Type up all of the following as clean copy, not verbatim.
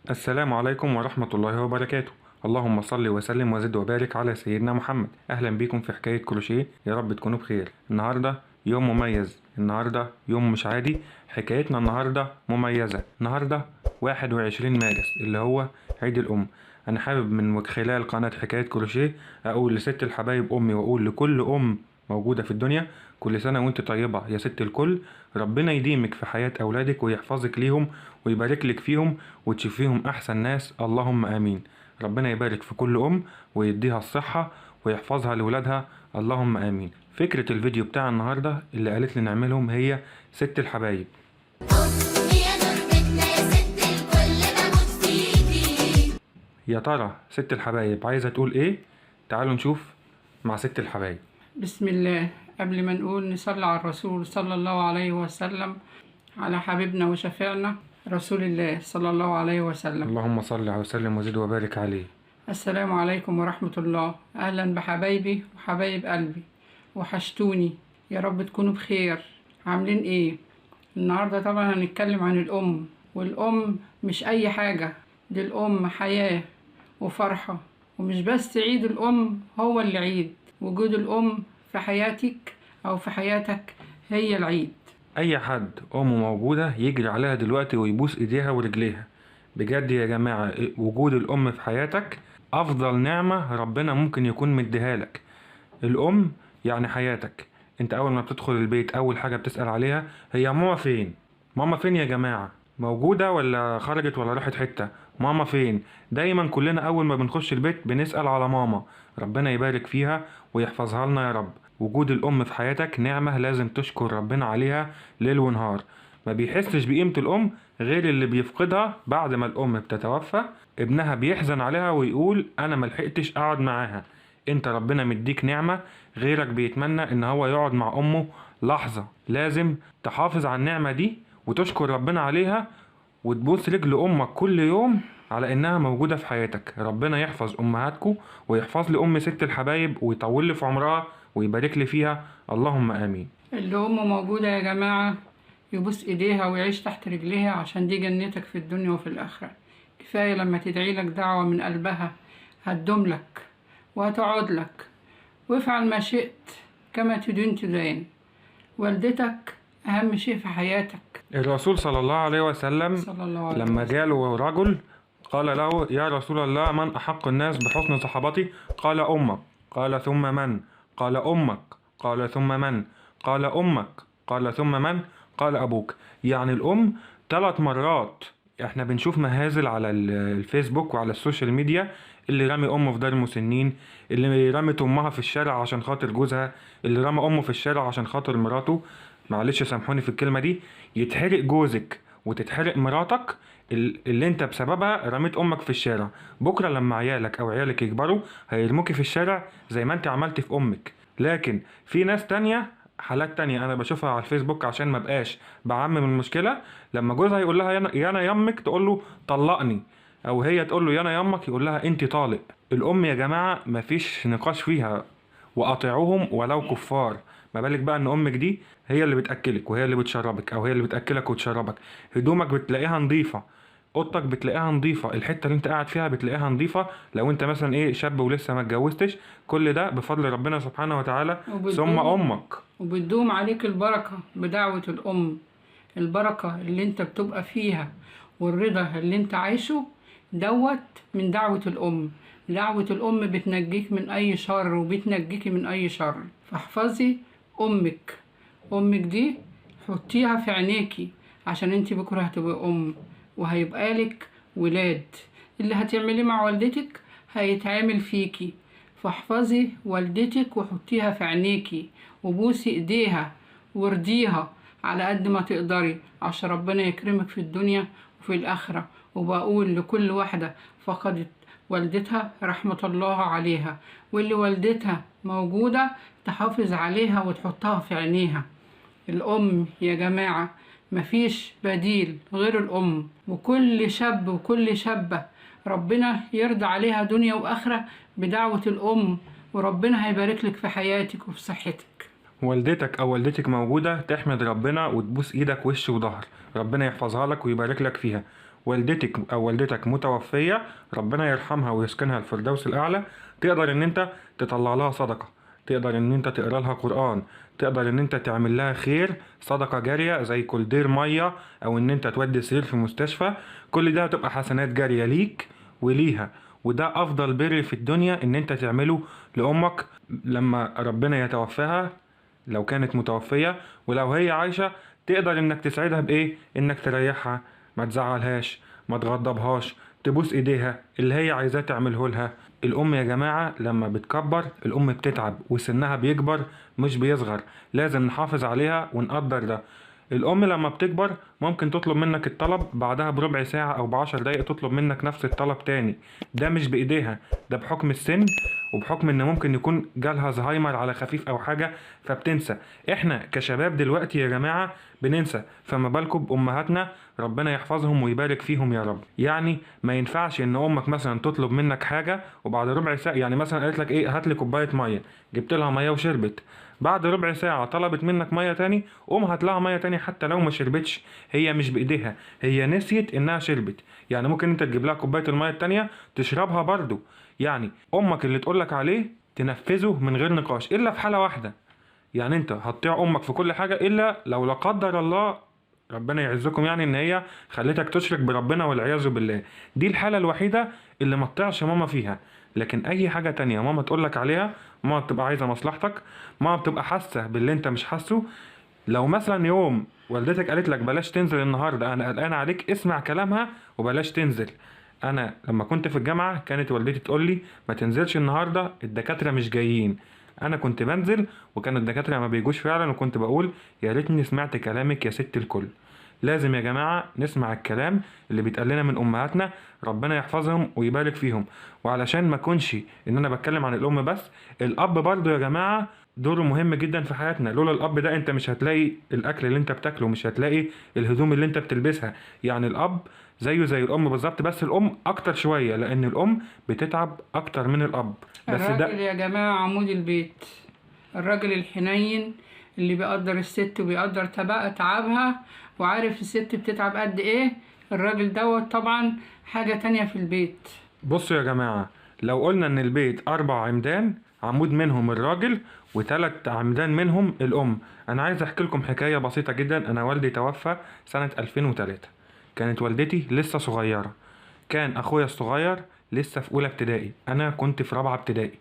السلام عليكم ورحمة الله وبركاته. اللهم صل وسلم وزد وبارك على سيدنا محمد. أهلا بيكم في حكاية كروشيه، يا رب تكونوا بخير. النهاردة يوم مميز، النهاردة يوم مش عادي. حكايتنا النهاردة مميزة. النهاردة 21 مارس اللي هو عيد الأم. أنا حابب من خلال قناة حكاية كروشيه أقول لست الحبايب أمي، وأقول لكل أم موجودة في الدنيا: كل سنة وانت طيبة يا ست الكل. ربنا يديمك في حياة أولادك ويحفظك ليهم ويبارك لك فيهم وتشوفيهم أحسن ناس، اللهم آمين. ربنا يبارك في كل أم ويديها الصحة ويحفظها لولادها، اللهم آمين. فكرة الفيديو بتاع النهاردة اللي قالت لي نعملهم هي ست الحبايب. يا ترى ست الحبايب عايزة تقول إيه؟ تعالوا نشوف مع ست الحبايب. بسم الله. قبل ما نقول نصلي على الرسول صلى الله عليه وسلم، على حبيبنا وشفيعنا رسول الله صلى الله عليه وسلم. اللهم صل وسلم وزد وبارك عليه. السلام عليكم ورحمة الله. أهلا بحبايبي وحبايب قلبي، وحشتوني. يا رب تكونوا بخير. عاملين ايه؟ النهاردة طبعا هنتكلم عن الأم، والأم مش أي حاجة، دي الأم حياة وفرحة. ومش بس عيد الأم هو اللي عيد، وجود الأم في حياتك أو في حياتك هي العيد. أي حد أمه موجودة يجري عليها دلوقتي ويبوس إيديها ورجليها. بجد يا جماعة، وجود الأم في حياتك أفضل نعمة ربنا ممكن يكون مديها لك. الأم يعني حياتك. أنت أول ما بتدخل البيت أول حاجة بتسأل عليها هي ماما فين؟ ماما فين يا جماعة؟ موجودة ولا خرجت ولا راحت حتة؟ ماما فين؟ دايما كلنا أول ما بنخش البيت بنسأل على ماما. ربنا يبارك فيها ويحفظها لنا يا رب. وجود الأم في حياتك نعمة لازم تشكر ربنا عليها ليل ونهار. ما بيحسش بقيمة الأم غير اللي بيفقدها. بعد ما الأم بتتوفى ابنها بيحزن عليها ويقول أنا ملحقتش أقعد معاها. انت ربنا مديك نعمة، غيرك بيتمنى ان هو يقعد مع أمه لحظة. لازم تحافظ على النعمة دي وتشكر ربنا عليها، وتبوس رجل أمك كل يوم على إنها موجودة في حياتك. ربنا يحفظ أمهاتكم ويحفظ لي أم ست الحبايب ويطول لي في عمرها ويبارك لي فيها، اللهم آمين. اللي أم موجودة يا جماعة يبوس إيديها ويعيش تحت رجليها، عشان دي جنتك في الدنيا وفي الآخرة. كفاية لما تدعي لك دعوة من قلبها هتدوم لك وهتقعد لك. وافعل ما شئت كما تدين تدان. والدتك أهم شيء في حياتك. الرسول صلى الله عليه وسلم صلى الله عليه لما وسلم. جاله رجل قال له يا رسول الله من أحق الناس بحسن صحابتي؟ قال أمك. قال ثم من؟ قال أمك. قال ثم من؟ قال أمك. قال ثم من؟ قال أبوك. يعني الأم 3 مرات. احنا بنشوف مهازل على الفيسبوك وعلى السوشيال ميديا، اللي رمي أمه في دار مسنين، اللي رمت أمها في الشارع عشان خاطر جوزها، اللي رمى أمه في الشارع عشان خاطر مراته. معلش سامحوني في الكلمة دي. يتحرق جوزك وتتحرق مراتك اللي انت بسببها رميت امك في الشارع. بكره لما عيالك او عيالك يكبروا هيرموكي في الشارع زي ما انت عملتي في امك. لكن في ناس تانية، حالات تانية انا بشوفها على الفيسبوك عشان ما بقاش بعمم المشكلة، لما جوزها يقول لها يانا يمك تقول له طلقني، او هي تقول له يانا يمك يقول لها انت طالق. الام يا جماعة مفيش نقاش فيها، وأطيعوهم ولو كفار. ما بالك بقى ان امك دي هي اللي بتاكلك وهي اللي بتشربك، او هي اللي بتاكلك وتشربك. هدومك بتلاقيها نظيفه، اوضتك بتلاقيها نظيفه، الحته اللي انت قاعد فيها بتلاقيها نظيفه. لو انت مثلا شاب ولسه ما اتجوزتش، كل ده بفضل ربنا سبحانه وتعالى. ثم امك. وبتدوم عليك البركة بدعوة الأم. البركة اللي انت بتبقى فيها والرضا اللي انت عايشه دوت من دعوة الأم. دعوة الأم بتنجيك من أي شر وبتنجيك من أي شر. فاحفظي أمك. أمك دي حطيها في عينيكي، عشان انت بكرة هتبقى أم وهيبقى لك ولاد. اللي هتعمليه مع والدتك هيتعامل فيكي. فاحفظي والدتك وحطيها في عينيكي وبوسي ايديها وارضيها على قد ما تقدري، عشان ربنا يكرمك في الدنيا وفي الآخرة. وبقول لكل واحدة فقدت والدتها رحمة الله عليها، واللي والدتها موجودة تحافظ عليها وتحطها في عينيها. الأم يا جماعة مفيش بديل غير الأم. وكل شاب وكل شابة ربنا يرضى عليها دنيا وآخرة بدعوة الأم، وربنا هيبارك لك في حياتك وفي صحتك. والدتك او والدتك موجوده تحمد ربنا وتبوس ايدك وش وظهر، ربنا يحفظها لك ويبارك لك فيها. والدتك او والدتك متوفية، ربنا يرحمها ويسكنها الفردوس الاعلى، تقدر ان انت تطلع لها صدقة، تقدر ان انت تقرا لها قرآن، تقدر ان انت تعمل لها خير، صدقة جارية زي كولدير مية، او ان انت تودي سرير في مستشفى. كل ده هتبقى حسنات جارية ليك وليها. وده افضل بر في الدنيا ان انت تعمله لامك لما ربنا يتوفاها، لو كانت متوفية. ولو هي عايشة تقدر انك تساعدها بايه؟ انك تريحها، ما تزعلهاش، ما تغضبهاش، تبوس ايديها اللي هي عايزاه تعمله لها. الام يا جماعة لما بتكبر الام بتتعب وسنها بيكبر مش بيصغر، لازم نحافظ عليها ونقدر ده. الام لما بتكبر ممكن تطلب منك الطلب بعدها بربع ساعة او ب10 دقايق تطلب منك نفس الطلب تاني. ده مش بايديها، ده بحكم السن وبحكم ان ممكن يكون جالها زهايمر على خفيف او حاجة فبتنسى. احنا كشباب دلوقتي يا جماعة بننسى، فما بالكم بامهاتنا، ربنا يحفظهم ويبارك فيهم يا رب. يعني ما ينفعش ان امك مثلا تطلب منك حاجة وبعد ربع ساعة، يعني مثلا قالت لك ايه هات لي كوباية مية، جبت لها مية وشربت، بعد ربع ساعة طلبت منك مية تاني، قوم هات لها مية تاني حتى لو ما شربتش. هي مش بايديها، هي نسيت انها شربت. يعني ممكن انت تجيب لها كوباية المية التانية تشربها برضو. يعني امك اللي تقولك عليه تنفذه من غير نقاش، الا في حالة واحدة. يعني انت هتطيع امك في كل حاجة الا لو لا قدر الله ربنا يعزكم، يعني ان هي خلتك تشرك بربنا والعياذ بالله. دي الحالة الوحيدة اللي ما تطيعش ماما فيها. لكن اي حاجة تانية ماما تقولك عليها، ماما بتبقى عايزة مصلحتك، ماما بتبقى حاسة باللي انت مش حاسه. لو مثلا يوم والدتك قالت لك بلاش تنزل النهارده انا قلقان عليك، اسمع كلامها وبلاش تنزل. انا لما كنت في الجامعه كانت والدتي تقول لي ما تنزلش النهارده الدكاتره مش جايين. انا كنت بنزل وكان الدكاتره ما بيجوش فعلا، وكنت بقول يا ريتني سمعت كلامك يا ست الكل. لازم يا جماعه نسمع الكلام اللي بيتقال لنا من امهاتنا، ربنا يحفظهم ويبارك فيهم. وعلشان ما اكونش ان انا بتكلم عن الام بس، الاب برضو يا جماعه دوره مهم جدا في حياتنا. لولا الاب ده انت مش هتلاقي الاكل اللي انت بتاكله، مش هتلاقي الهدوم اللي انت بتلبسها. يعني الاب زيه زي الام بالظبط، بس الام اكتر شوية لان الام بتتعب اكتر من الاب. بس الراجل ده يا جماعة عمود البيت، الراجل الحنين اللي بيقدر الست وبيقدر تعبها وعارف الست بتتعب قد ايه. الراجل دوت طبعا حاجة تانية في البيت. بصوا يا جماعة، لو قلنا ان البيت 4 عمدان، عمود منهم الراجل و3 عمدان منهم الام. انا عايز احكي لكم حكاية بسيطة جدا. انا والدي توفى سنة 2003، كانت والدتي لسه صغيرة، كان اخويا الصغير لسه في اولى ابتدائي، انا كنت في رابعة ابتدائي.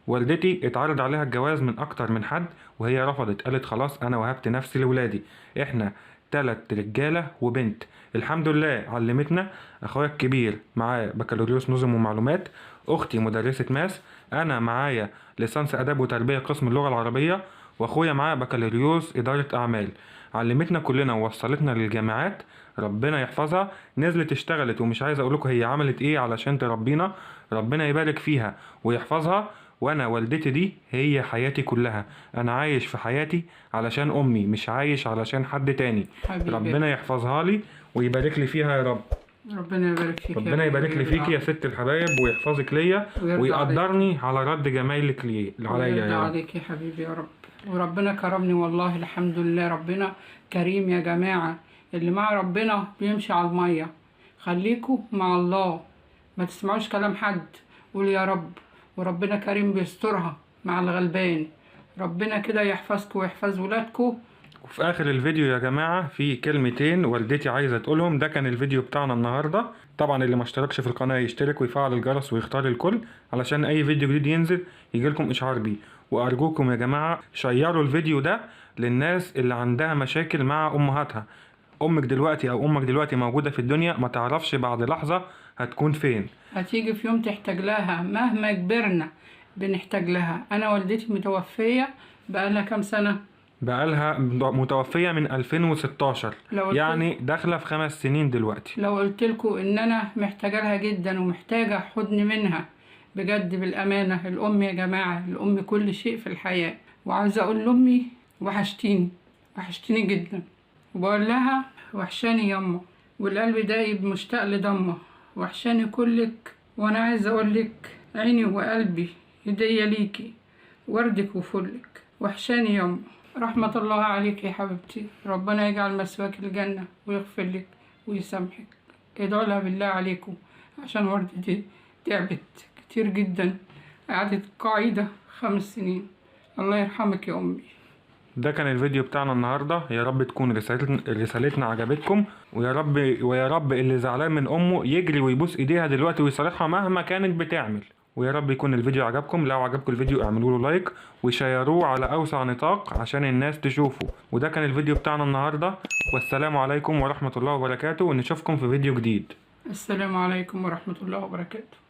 والدتي اتعرض عليها الجواز من اكتر من حد وهي رفضت، قالت خلاص انا وهبت نفسي لولادي، احنا 3 رجالة وبنت. الحمد لله علمتنا. اخويا الكبير معاه بكالوريوس نظم ومعلومات، اختي مدرسة ماس، انا معايا ليسانس اداب وتربية قسم اللغة العربية، واخويا معاه بكالوريوس ادارة اعمال. علمتنا كلنا ووصلتنا للجامعات، ربنا يحفظها. نزلت اشتغلت ومش عايز اقولكوا هي عملت ايه علشان تربينا، ربنا يبارك فيها ويحفظها. وانا والدتي دي هي حياتي كلها. انا عايش في حياتي علشان امي، مش عايش علشان حد تاني. حبيبي ربنا يحفظها لي ويبارك لي فيها يا رب. ربنا يبارك فيك ربنا يبارك لي فيكي يا ست الحبايب ويحفظك ليا ويقدرني على رد جمايلك لي عليا ويرضى يا رب. عليك يا حبيبي يا رب. وربنا كرمني والله الحمد لله. ربنا كريم يا جماعة، اللي مع ربنا بيمشي على المية. خليكوا مع الله، ما تسمعوش كلام حد، قول يا رب. وربنا كريم بيسترها مع الغلبان. ربنا كده يحفظكوا ويحفظ ولادكوا. وفي اخر الفيديو يا جماعة في كلمتين والدتي عايزة تقولهم. ده كان الفيديو بتاعنا النهاردة. طبعا اللي ما اشتركش في القناة يشترك ويفعل الجرس ويختار الكل علشان اي فيديو جديد ينزل يجيلكم اشعار بيه. وارجوكم يا جماعة شيروا الفيديو ده للناس اللي عندها مشاكل مع امهاتها. امك دلوقتي او امك دلوقتي موجودة في الدنيا، ما تعرفش بعد لحظة هتكون فين. هتيجي في يوم تحتاج لها، مهما كبرنا بنحتاج لها. انا والدتي متوفية بقالها كام سنة؟ بقالها متوفية من 2016، يعني داخلة في 5 سنين دلوقتي. لو قلتلكوا ان انا محتاجة لها جدا ومحتاجة حضن منها بجد بالامانة. الام يا جماعة، الام كل شيء في الحياة. وعاوزة اقول لامي وحشتيني، وحشتيني جدا. وبقول لها وحشاني يما، والقلب دايب مشتاق لضمه. وحشاني كلك، وانا عايزة اقولك عيني وقلبي هدية ليكي، وردك وفلك. وحشاني يما. رحمة الله عليك يا حبيبتي. ربنا يجعل مسواك الجنة ويغفر لك ويسامحك. ادعوا لها بالله عليكم، عشان والدتي تعبت كتير جدا، قعدت قاعدة 5 سنين. الله يرحمك يا أمي. ده كان الفيديو بتاعنا النهاردة. يا رب تكون رسالتنا عجبتكم، ويا رب اللي زعلان من أمه يجري ويبوس إيديها دلوقتي ويصالحها مهما كانت بتعمل. ويا رب يكون الفيديو عجبكم. لو عجبكم الفيديو اعملوا له لايك وشيروه على أوسع نطاق عشان الناس تشوفه. وده كان الفيديو بتاعنا النهاردة، والسلام عليكم ورحمة الله وبركاته، ونشوفكم في فيديو جديد. السلام عليكم ورحمة الله وبركاته.